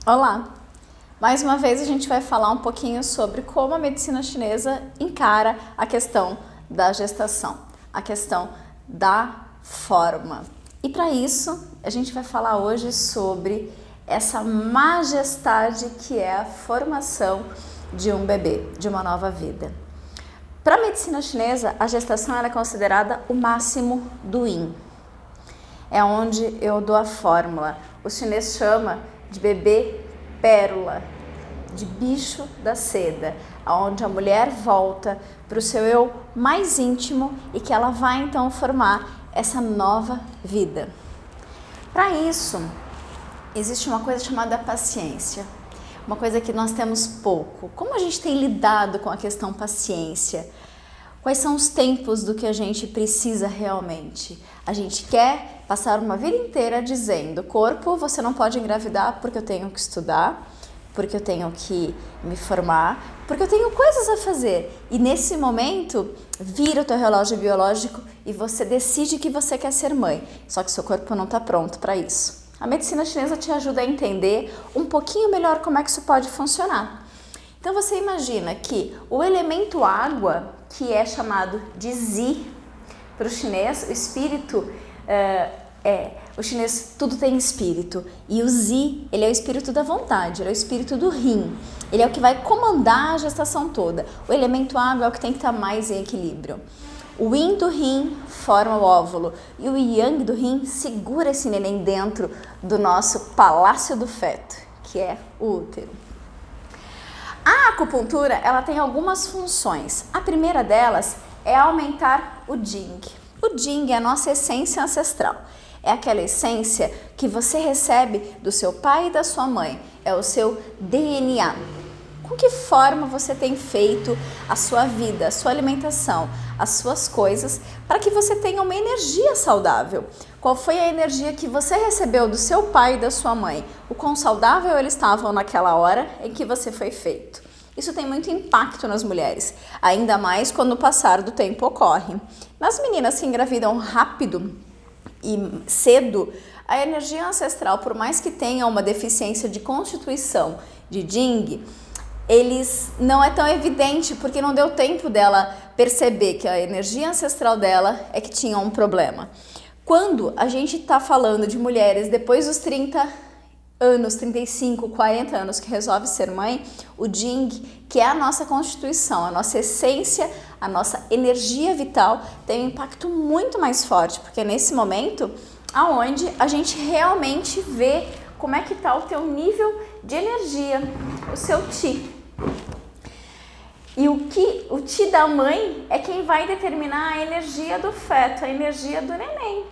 Olá! Mais uma vez a gente vai falar um pouquinho sobre como a medicina chinesa encara a questão da gestação, a questão da forma. E para isso a gente vai falar hoje sobre essa majestade que é a formação de um bebê, de uma nova vida. Para a medicina chinesa, a gestação é considerada o máximo do yin. É onde eu dou a fórmula. O chinês chama de bebê pérola, de bicho da seda, onde a mulher volta para o seu eu mais íntimo e que ela vai então formar essa nova vida. Para isso, existe uma coisa chamada paciência, uma coisa que nós temos pouco. Como a gente tem lidado com a questão paciência? Quais são os tempos do que a gente precisa realmente? A gente quer passar uma vida inteira dizendo: corpo, você não pode engravidar porque eu tenho que estudar, porque eu tenho que me formar, porque eu tenho coisas a fazer. E nesse momento, vira o teu relógio biológico e você decide que você quer ser mãe. Só que seu corpo não está pronto para isso. A medicina chinesa te ajuda a entender um pouquinho melhor como é que isso pode funcionar. Então você imagina que o elemento água, que é chamado de Zi, para o chinês, o espírito o chinês tudo tem espírito, e o Zi, ele é o espírito da vontade, ele é o espírito do Yin, ele é o que vai comandar a gestação toda. O elemento água é o que tem que estar mais em equilíbrio. O Yin do Yin forma o óvulo e o Yang do Yin segura esse neném dentro do nosso palácio do feto, que é o útero. A acupuntura, ela tem algumas funções. A primeira delas é aumentar o Jing. O Jing é a nossa essência ancestral. É aquela essência que você recebe do seu pai e da sua mãe. É o seu DNA. Com que forma você tem feito a sua vida, a sua alimentação, as suas coisas, para que você tenha uma energia saudável? Qual foi a energia que você recebeu do seu pai e da sua mãe? O quão saudável eles estavam naquela hora em que você foi feito? Isso tem muito impacto nas mulheres, ainda mais quando o passar do tempo ocorre. Nas meninas que engravidam rápido e cedo, a energia ancestral, por mais que tenha uma deficiência de constituição de Jing, eles não é tão evidente porque não deu tempo dela perceber que a energia ancestral dela é que tinha um problema. Quando a gente está falando de mulheres depois dos 30 anos, 35, 40 anos que resolve ser mãe, o Jing, que é a nossa constituição, a nossa essência, a nossa energia vital, tem um impacto muito mais forte, porque é nesse momento aonde a gente realmente vê como é que está o teu nível de energia, o seu Qi. E o Qi da mãe é quem vai determinar a energia do feto, a energia do neném,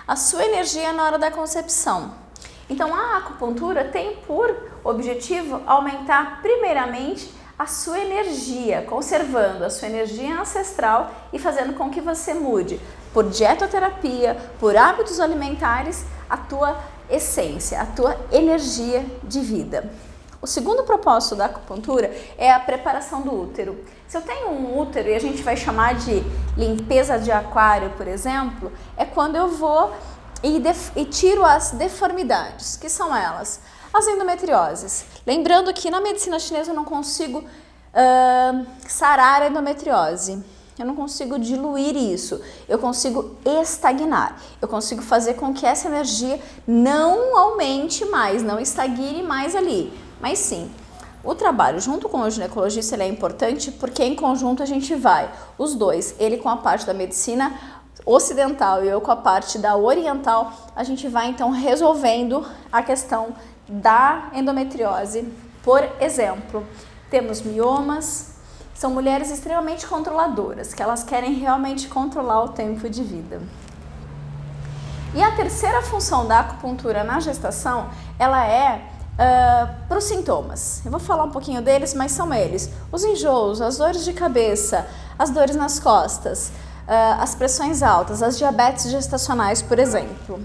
a sua energia na hora da concepção. Então a acupuntura tem por objetivo aumentar primeiramente a sua energia, conservando a sua energia ancestral e fazendo com que você mude por dietoterapia, por hábitos alimentares, a tua essência, a tua energia de vida. O segundo propósito da acupuntura é a preparação do útero. Se eu tenho um útero e a gente vai chamar de limpeza de aquário, por exemplo, é quando eu vou e tiro as deformidades, que são elas, as endometrioses. Lembrando que na medicina chinesa eu não consigo sarar a endometriose, eu não consigo diluir isso, eu consigo estagnar, eu consigo fazer com que essa energia não aumente mais, não estagne mais ali, mas sim, o trabalho junto com o ginecologista ele é importante porque em conjunto a gente vai, os dois, ele com a parte da medicina ocidental e eu com a parte da oriental, a gente vai então resolvendo a questão da endometriose. Por exemplo, temos miomas, são mulheres extremamente controladoras, que elas querem realmente controlar o tempo de vida. E a terceira função da acupuntura na gestação, ela é para os sintomas. Eu vou falar um pouquinho deles, mas são eles: os enjoos, as dores de cabeça, as dores nas costas, as pressões altas, as diabetes gestacionais, por exemplo.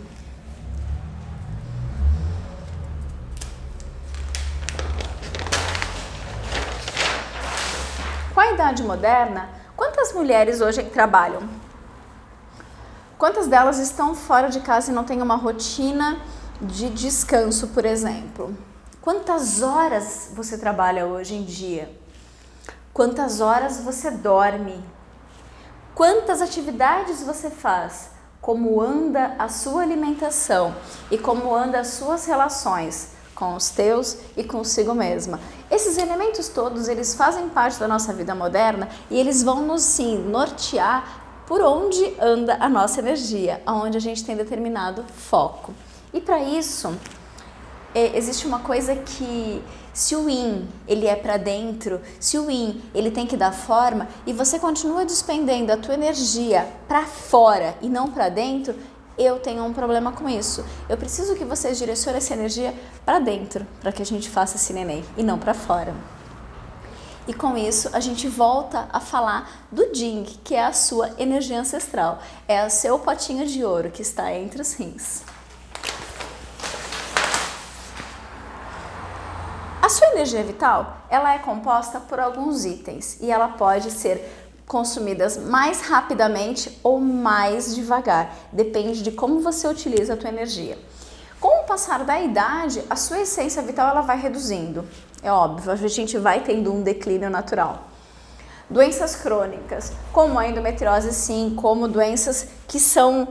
Com a idade moderna, quantas mulheres hoje trabalham? Quantas delas estão fora de casa e não têm uma rotina de descanso, por exemplo? Quantas horas você trabalha hoje em dia? Quantas horas você dorme? Quantas atividades você faz? Como anda a sua alimentação e como anda as suas relações com os teus e consigo mesma. Esses elementos todos, eles fazem parte da nossa vida moderna e eles vão nos, sim, nortear por onde anda a nossa energia, aonde a gente tem determinado foco. E para isso, existe uma coisa que, se o yin ele é para dentro, se o yin ele tem que dar forma e você continua despendendo a tua energia para fora e não para dentro, eu tenho um problema com isso. Eu preciso que vocês direcionem essa energia para dentro, para que a gente faça esse neném e não para fora. E com isso a gente volta a falar do Jing, que é a sua energia ancestral, é o seu potinho de ouro que está entre os rins. A sua energia vital, ela é composta por alguns itens e ela pode ser consumidas mais rapidamente ou mais devagar, depende de como você utiliza a tua energia. Com o passar da idade, a sua essência vital ela vai reduzindo, é óbvio, a gente vai tendo um declínio natural. Doenças crônicas, como a endometriose sim, como doenças que são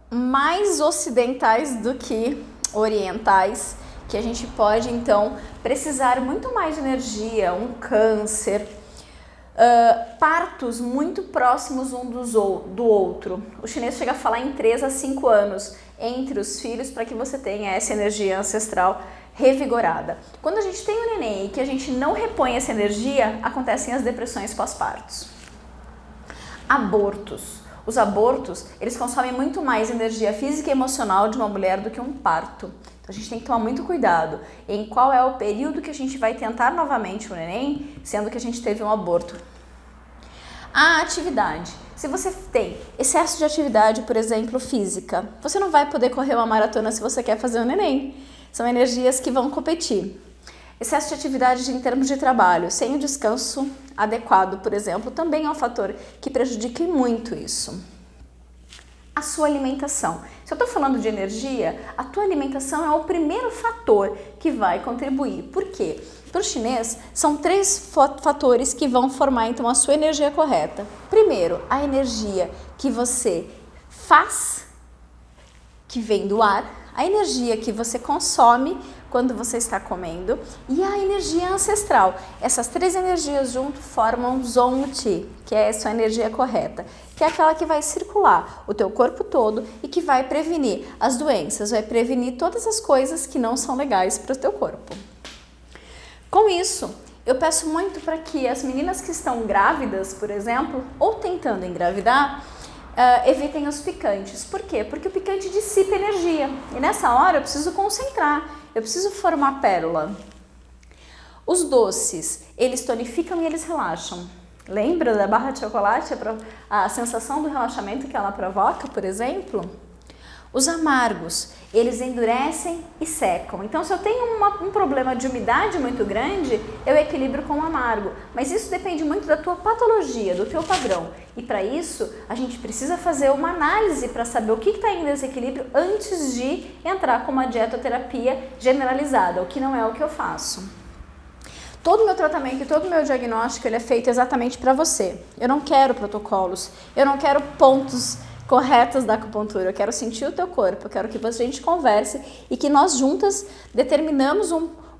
mais ocidentais do que orientais, que a gente pode então precisar muito mais de energia, um câncer, partos muito próximos um do outro. O chinês chega a falar em 3 a 5 anos entre os filhos para que você tenha essa energia ancestral revigorada. Quando a gente tem um neném e que a gente não repõe essa energia, acontecem as depressões pós-partos. Abortos. Os abortos, eles consomem muito mais energia física e emocional de uma mulher do que um parto. Então a gente tem que tomar muito cuidado em qual é o período que a gente vai tentar novamente o neném, sendo que a gente teve um aborto. A atividade. Se você tem excesso de atividade, por exemplo, física, você não vai poder correr uma maratona se você quer fazer um neném. São energias que vão competir. Excesso de atividade em termos de trabalho, sem o descanso adequado, por exemplo, também é um fator que prejudica muito isso. A sua alimentação. Se eu estou falando de energia, a tua alimentação é o primeiro fator que vai contribuir. Por quê? Para o chinês, são 3 fatores que vão formar então a sua energia correta. Primeiro, a energia que você faz, que vem do ar, a energia que você consome quando você está comendo e a energia ancestral. Essas 3 energias juntas formam Zong-Ti, que é a sua energia correta, que é aquela que vai circular o teu corpo todo e que vai prevenir as doenças, vai prevenir todas as coisas que não são legais para o teu corpo. Com isso, eu peço muito para que as meninas que estão grávidas, por exemplo, ou tentando engravidar, evitem os picantes. Por quê? Porque o picante dissipa energia e nessa hora eu preciso concentrar, eu preciso formar pérola. Os doces, eles tonificam e eles relaxam. Lembra da barra de chocolate, a sensação do relaxamento que ela provoca, por exemplo? Os amargos, eles endurecem e secam. Então, se eu tenho um problema de umidade muito grande, eu equilibro com o amargo. Mas isso depende muito da tua patologia, do teu padrão. E para isso, a gente precisa fazer uma análise para saber o que está em desequilíbrio antes de entrar com uma dietoterapia generalizada, o que não é o que eu faço. Todo o meu tratamento e todo o meu diagnóstico ele é feito exatamente para você. Eu não quero protocolos, eu não quero pontos corretos da acupuntura, eu quero sentir o teu corpo, eu quero que a gente converse e que nós juntas determinamos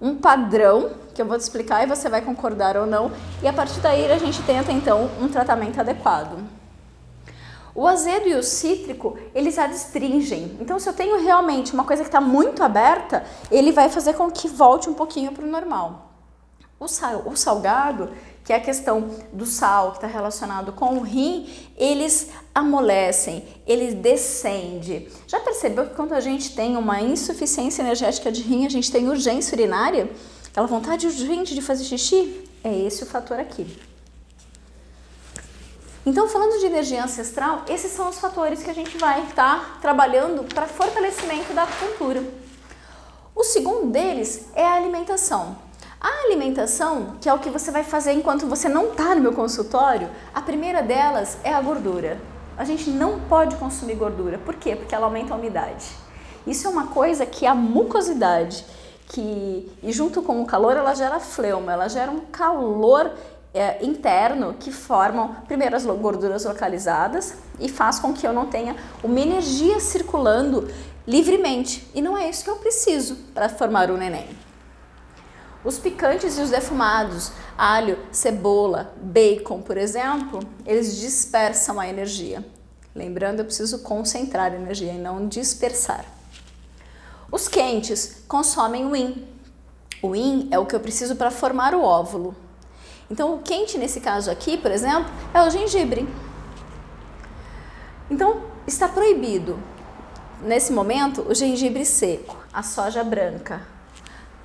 um padrão que eu vou te explicar e você vai concordar ou não e a partir daí a gente tenta então um tratamento adequado. O azedo e o cítrico, eles adstringem, então se eu tenho realmente uma coisa que está muito aberta, ele vai fazer com que volte um pouquinho para o normal. O salgado, que é a questão do sal, que está relacionado com o rim, eles amolecem, eles descendem. Já percebeu que quando a gente tem uma insuficiência energética de rim, a gente tem urgência urinária? Aquela vontade urgente de fazer xixi? É esse o fator aqui. Então, falando de energia ancestral, esses são os fatores que a gente vai estar trabalhando para fortalecimento da acupuntura. O segundo deles é a alimentação. A alimentação, que é o que você vai fazer enquanto você não está no meu consultório, a primeira delas é a gordura. A gente não pode consumir gordura. Por quê? Porque ela aumenta a umidade. Isso é uma coisa que a mucosidade, e junto com o calor ela gera fleuma, ela gera um calor interno que formam primeiro as gorduras localizadas e faz com que eu não tenha uma energia circulando livremente. E não é isso que eu preciso para formar o neném. Os picantes e os defumados, alho, cebola, bacon, por exemplo, eles dispersam a energia. Lembrando, eu preciso concentrar a energia e não dispersar. Os quentes consomem o yin. O yin é o que eu preciso para formar o óvulo. Então, o quente nesse caso aqui, por exemplo, é o gengibre. Então, está proibido, nesse momento, o gengibre seco, a soja branca.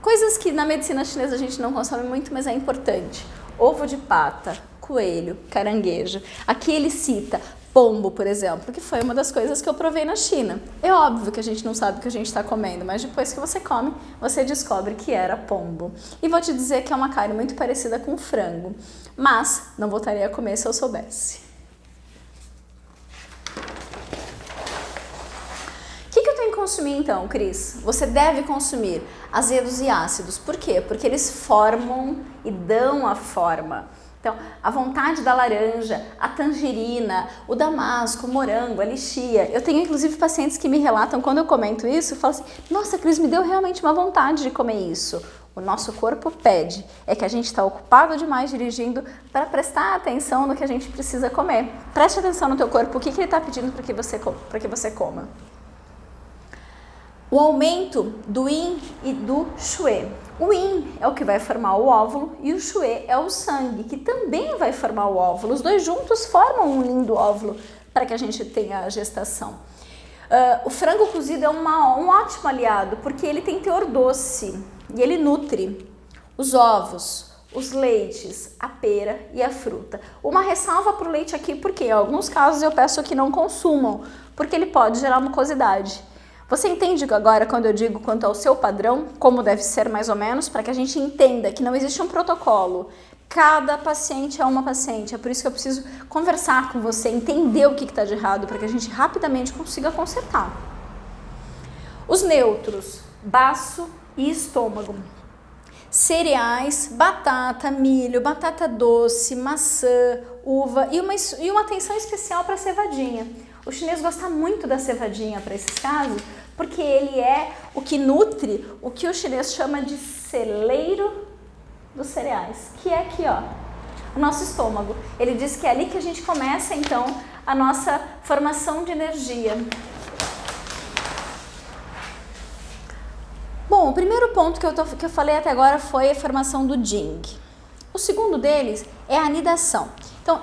Coisas que na medicina chinesa a gente não consome muito, mas é importante. Ovo de pata, coelho, caranguejo. Aqui ele cita pombo, por exemplo, que foi uma das coisas que eu provei na China. É óbvio que a gente não sabe o que a gente está comendo, mas depois que você come, você descobre que era pombo. E vou te dizer que é uma carne muito parecida com frango, mas não voltaria a comer se eu soubesse. O que eu tenho que consumir então, Cris? Você deve consumir azedos e ácidos. Por quê? Porque eles formam e dão a forma. Então, a vontade da laranja, a tangerina, o damasco, o morango, a lichia. Eu tenho inclusive pacientes que me relatam, quando eu comento isso, falam assim: nossa, Cris, me deu realmente uma vontade de comer isso. O nosso corpo pede. É que a gente está ocupado demais dirigindo para prestar atenção no que a gente precisa comer. Preste atenção no teu corpo, o que ele está pedindo para que você coma. O aumento do yin e do shui. O yin é o que vai formar o óvulo e o shui é o sangue, que também vai formar o óvulo. Os dois juntos formam um lindo óvulo para que a gente tenha a gestação. O frango cozido é um ótimo aliado, porque ele tem teor doce e ele nutre os ovos, os leites, a pera e a fruta. Uma ressalva para o leite aqui, porque em alguns casos eu peço que não consumam, porque ele pode gerar mucosidade. Você entende agora quando eu digo quanto ao seu padrão, como deve ser mais ou menos, para que a gente entenda que não existe um protocolo. Cada paciente é uma paciente, é por isso que eu preciso conversar com você, entender o que está de errado, para que a gente rapidamente consiga consertar. Os neutros, baço e estômago. Cereais, batata, milho, batata doce, maçã, uva e uma atenção especial para a cevadinha. O chinês gosta muito da cevadinha para esses casos, porque ele é o que nutre o que o chinês chama de celeiro dos cereais, que é aqui, ó, o nosso estômago. Ele diz que é ali que a gente começa, então, a nossa formação de energia. Bom, o primeiro ponto que eu falei até agora foi a formação do Jing. O segundo deles é a anidação. Então,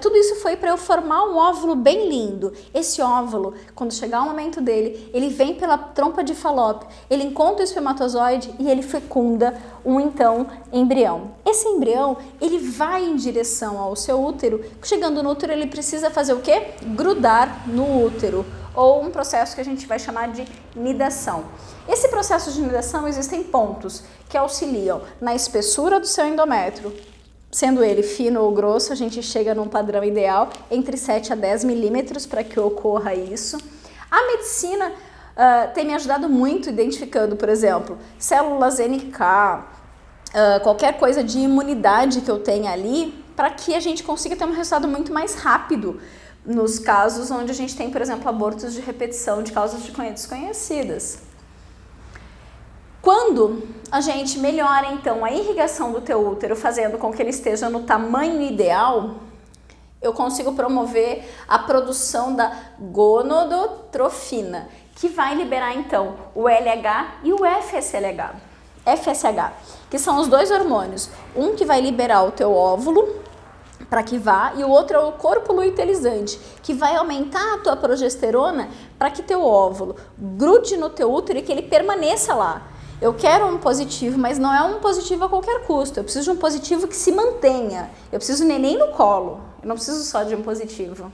tudo isso foi para eu formar um óvulo bem lindo. Esse óvulo, quando chegar o momento dele, ele vem pela trompa de Falópio, ele encontra o espermatozoide e ele fecunda então, embrião. Esse embrião, ele vai em direção ao seu útero. Chegando no útero, ele precisa fazer o quê? Grudar no útero, ou um processo que a gente vai chamar de nidação. Esse processo de nidação, existem pontos que auxiliam na espessura do seu endométrio. Sendo ele fino ou grosso, a gente chega num padrão ideal entre 7 a 10 milímetros para que ocorra isso. A medicina tem me ajudado muito identificando, por exemplo, células NK, qualquer coisa de imunidade que eu tenha ali, para que a gente consiga ter um resultado muito mais rápido nos casos onde a gente tem, por exemplo, abortos de repetição de causas desconhecidas. Quando a gente melhora, então, a irrigação do teu útero, fazendo com que ele esteja no tamanho ideal, eu consigo promover a produção da gonadotrofina, que vai liberar, então, o LH e o FSH, que são os dois hormônios. Um que vai liberar o teu óvulo, para que vá, e o outro é o corpo lutealizante, que vai aumentar a tua progesterona para que teu óvulo grude no teu útero e que ele permaneça lá. Eu quero um positivo, mas não é um positivo a qualquer custo. Eu preciso de um positivo que se mantenha. Eu preciso de neném no colo. Eu não preciso só de um positivo.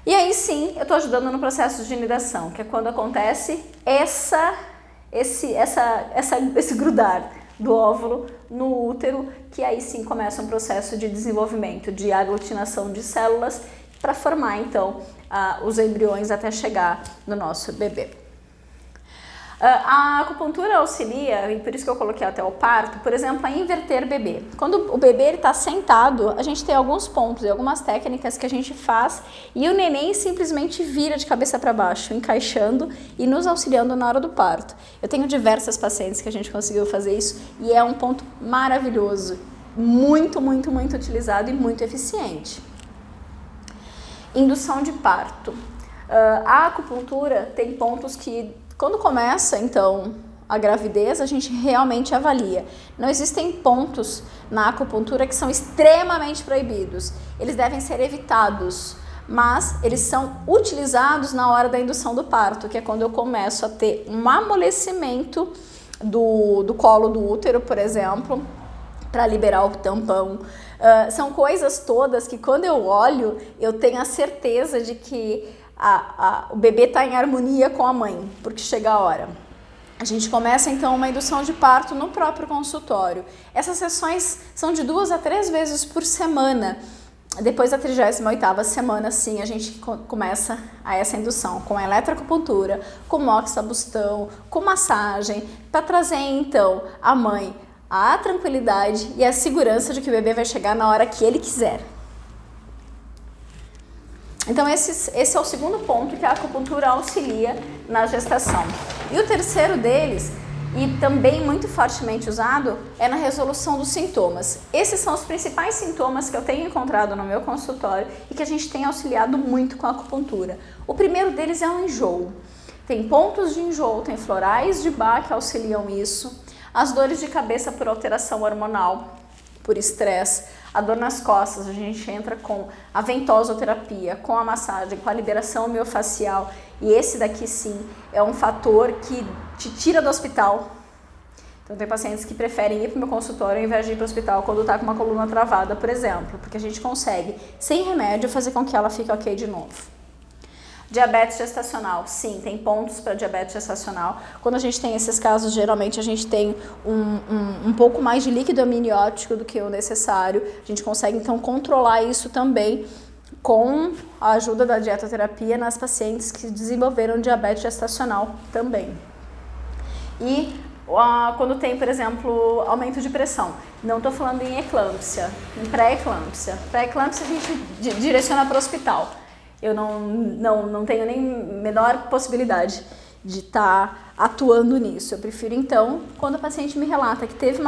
E aí sim, eu estou ajudando no processo de nidação, que é quando acontece esse grudar do óvulo no útero, que aí sim começa um processo de desenvolvimento, de aglutinação de células para formar então os embriões até chegar no nosso bebê. A acupuntura auxilia, e por isso que eu coloquei até o parto, por exemplo, a inverter bebê. Quando o bebê está sentado, a gente tem alguns pontos e algumas técnicas que a gente faz e o neném simplesmente vira de cabeça para baixo, encaixando e nos auxiliando na hora do parto. Eu tenho diversas pacientes que a gente conseguiu fazer isso e é um ponto maravilhoso, muito, muito, muito utilizado e muito eficiente. Indução de parto. A acupuntura tem pontos que, quando começa, então, a gravidez, a gente realmente avalia. Não existem pontos na acupuntura que são extremamente proibidos. Eles devem ser evitados, mas eles são utilizados na hora da indução do parto, que é quando eu começo a ter um amolecimento do colo do útero, por exemplo, para liberar o tampão. São coisas todas que, quando eu olho, eu tenho a certeza de que o bebê está em harmonia com a mãe, porque chega a hora. A gente começa então uma indução de parto no próprio consultório. Essas sessões são de 2 a 3 vezes por semana. Depois da 38ª semana, sim, a gente começa essa indução com a eletroacupuntura, com moxabustão, com massagem, para trazer então a mãe a tranquilidade e a segurança de que o bebê vai chegar na hora que ele quiser. Então esse é o segundo ponto que a acupuntura auxilia na gestação. E o terceiro deles, e também muito fortemente usado, é na resolução dos sintomas. Esses são os principais sintomas que eu tenho encontrado no meu consultório e que a gente tem auxiliado muito com a acupuntura. O primeiro deles é o enjoo. Tem pontos de enjoo, tem florais de Bach que auxiliam isso. As dores de cabeça por alteração hormonal, por estresse, a dor nas costas, a gente entra com a ventosoterapia, com a massagem, com a liberação miofascial, e esse daqui sim é um fator que te tira do hospital. Então tem pacientes que preferem ir para o meu consultório ao invés de ir para o hospital quando está com uma coluna travada, por exemplo, porque a gente consegue, sem remédio, fazer com que ela fique ok de novo. Diabetes gestacional, sim, tem pontos para diabetes gestacional. Quando a gente tem esses casos, geralmente a gente tem um pouco mais de líquido amniótico do que o necessário. A gente consegue então controlar isso também com a ajuda da dietoterapia nas pacientes que desenvolveram diabetes gestacional também. E quando tem, por exemplo, aumento de pressão, não estou falando em eclâmpsia, em pré-eclâmpsia. Pré-eclâmpsia a gente direciona para o hospital. Eu não tenho nem menor possibilidade de estar atuando nisso. Eu prefiro, então, quando a paciente me relata que teve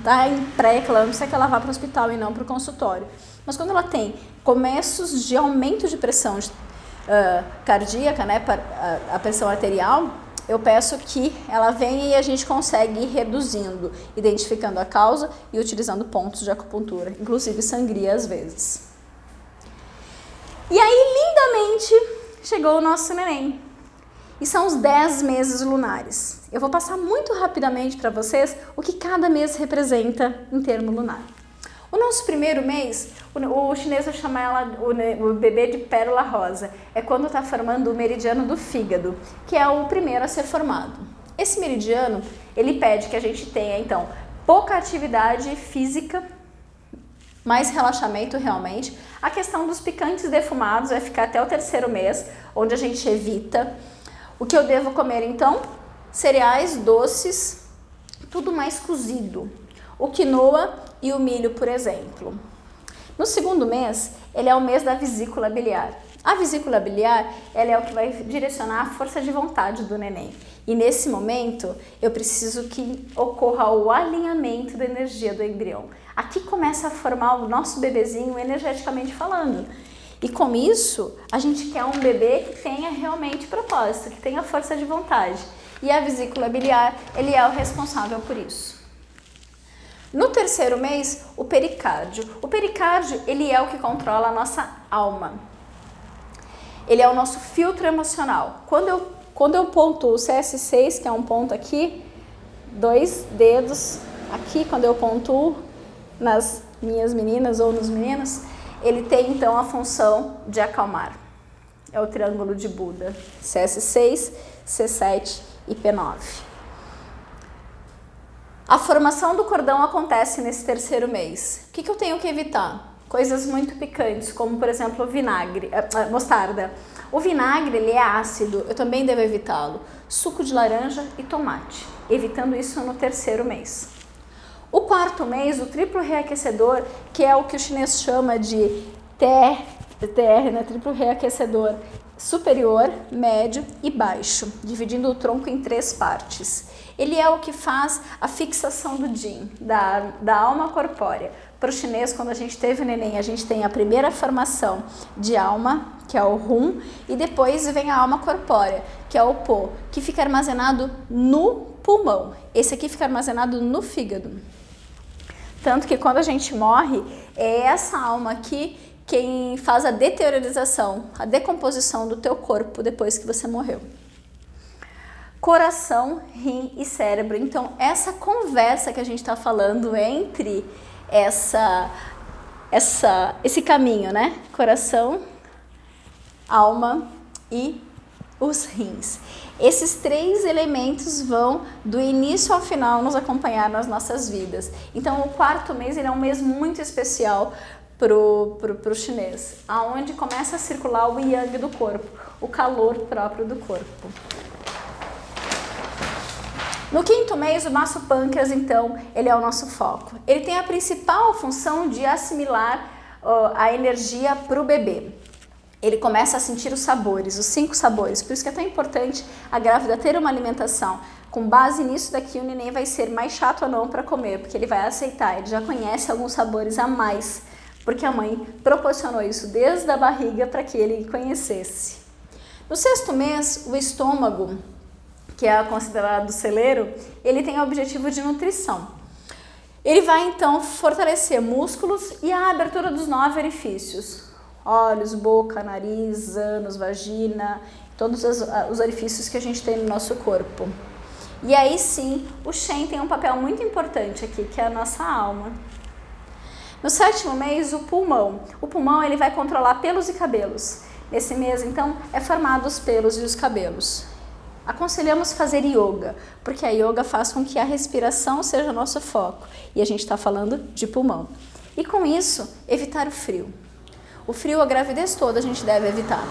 tá em pré-eclâmpsia, que ela vá para o hospital e não para o consultório. Mas quando ela tem começos de aumento de pressão cardíaca, né, a pressão arterial, eu peço que ela venha e a gente consegue ir reduzindo, identificando a causa e utilizando pontos de acupuntura, inclusive sangria às vezes. E aí, lindamente, chegou o nosso neném. E são os 10 meses lunares. Eu vou passar muito rapidamente para vocês o que cada mês representa em termo lunar. O nosso primeiro mês, o chinês vai chamar o bebê de pérola rosa. É quando está formando o meridiano do fígado, que é o primeiro a ser formado. Esse meridiano, ele pede que a gente tenha, então, pouca atividade física, mais relaxamento realmente. A questão dos picantes defumados vai ficar até o 3º mês, onde a gente evita. O que eu devo comer então? Cereais, doces, tudo mais cozido. O quinoa e o milho, por exemplo. No 2º mês, ele é o mês da vesícula biliar. A vesícula biliar, ela é o que vai direcionar a força de vontade do neném. E nesse momento, eu preciso que ocorra o alinhamento da energia do embrião. Aqui começa a formar o nosso bebezinho energeticamente falando. E com isso, a gente quer um bebê que tenha realmente propósito, que tenha força de vontade. E a vesícula biliar, ele é o responsável por isso. No 3º mês, o pericárdio. O pericárdio, ele é o que controla a nossa alma. Ele é o nosso filtro emocional. Quando eu pontuo o CS6, que é um ponto aqui, 2 dedos aqui, quando eu pontuo nas minhas meninas ou nos meninos, ele tem então a função de acalmar. É o triângulo de Buda, CS6, C7 e P9. A formação do cordão acontece nesse 3º mês. O que eu tenho que evitar? Coisas muito picantes, como por exemplo vinagre, mostarda. O vinagre, ele é ácido, eu também devo evitá-lo. Suco de laranja e tomate, evitando isso no 3º mês. O 4º mês, o triplo reaquecedor, que é o que o chinês chama de TR, né? Triplo reaquecedor superior, médio e baixo, dividindo o tronco em 3 partes. Ele é o que faz a fixação do Jin, da alma corpórea. Para o chinês, quando a gente teve o neném, a gente tem a primeira formação de alma, que é o Hun, e depois vem a alma corpórea, que é o Po, que fica armazenado no pulmão. Esse aqui fica armazenado no fígado. Tanto que quando a gente morre, é essa alma aqui quem faz a deteriorização, a decomposição do teu corpo depois que você morreu. Coração, rim e cérebro. Então, essa conversa que a gente está falando entre esse caminho, né? Coração, alma e os rins. Esses 3 elementos vão do início ao final nos acompanhar nas nossas vidas. Então, o 4º mês ele é um mês muito especial pro chinês, aonde começa a circular o yang do corpo, o calor próprio do corpo. No 5º mês, o maço pâncreas, então, ele é o nosso foco. Ele tem a principal função de assimilar a energia para o bebê. Ele começa a sentir os sabores, os 5 sabores, por isso que é tão importante a grávida ter uma alimentação. Com base nisso daqui, o neném vai ser mais chato ou não para comer, porque ele vai aceitar, ele já conhece alguns sabores a mais, porque a mãe proporcionou isso desde a barriga para que ele conhecesse. No 6º mês, o estômago, que é considerado celeiro, ele tem o objetivo de nutrição. Ele vai então fortalecer músculos e a abertura dos 9 orifícios. Olhos, boca, nariz, ânus, vagina, todos os orifícios que a gente tem no nosso corpo. E aí sim, o Shen tem um papel muito importante aqui, que é a nossa alma. No 7º mês, o pulmão. O pulmão ele vai controlar pelos e cabelos. Nesse mês, então, é formado os pelos e os cabelos. Aconselhamos fazer yoga, porque a yoga faz com que a respiração seja nosso foco. E a gente está falando de pulmão. E com isso, evitar o frio. O frio, a gravidez toda, a gente deve evitar.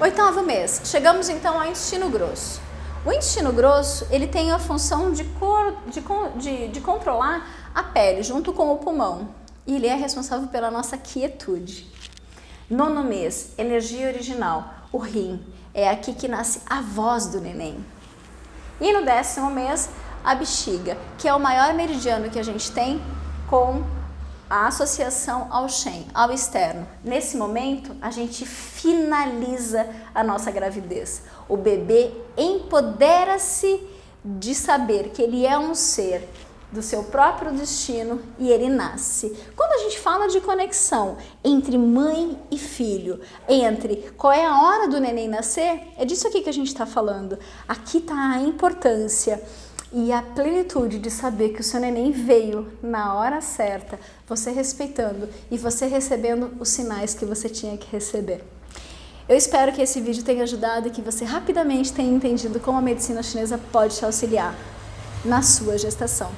Oitavo mês, chegamos então ao intestino grosso. O intestino grosso, ele tem a função de controlar a pele junto com o pulmão. E ele é responsável pela nossa quietude. 9º mês, energia original, o rim. É aqui que nasce a voz do neném. E no 10º mês, a bexiga, que é o maior meridiano que a gente tem com a associação ao Shen, ao externo. Nesse momento, a gente finaliza a nossa gravidez. O bebê empodera-se de saber que ele é um ser do seu próprio destino e ele nasce. Quando a gente fala de conexão entre mãe e filho, entre qual é a hora do neném nascer, é disso aqui que a gente está falando. Aqui está a importância e a plenitude de saber que o seu neném veio na hora certa, você respeitando e você recebendo os sinais que você tinha que receber. Eu espero que esse vídeo tenha ajudado e que você rapidamente tenha entendido como a medicina chinesa pode te auxiliar na sua gestação.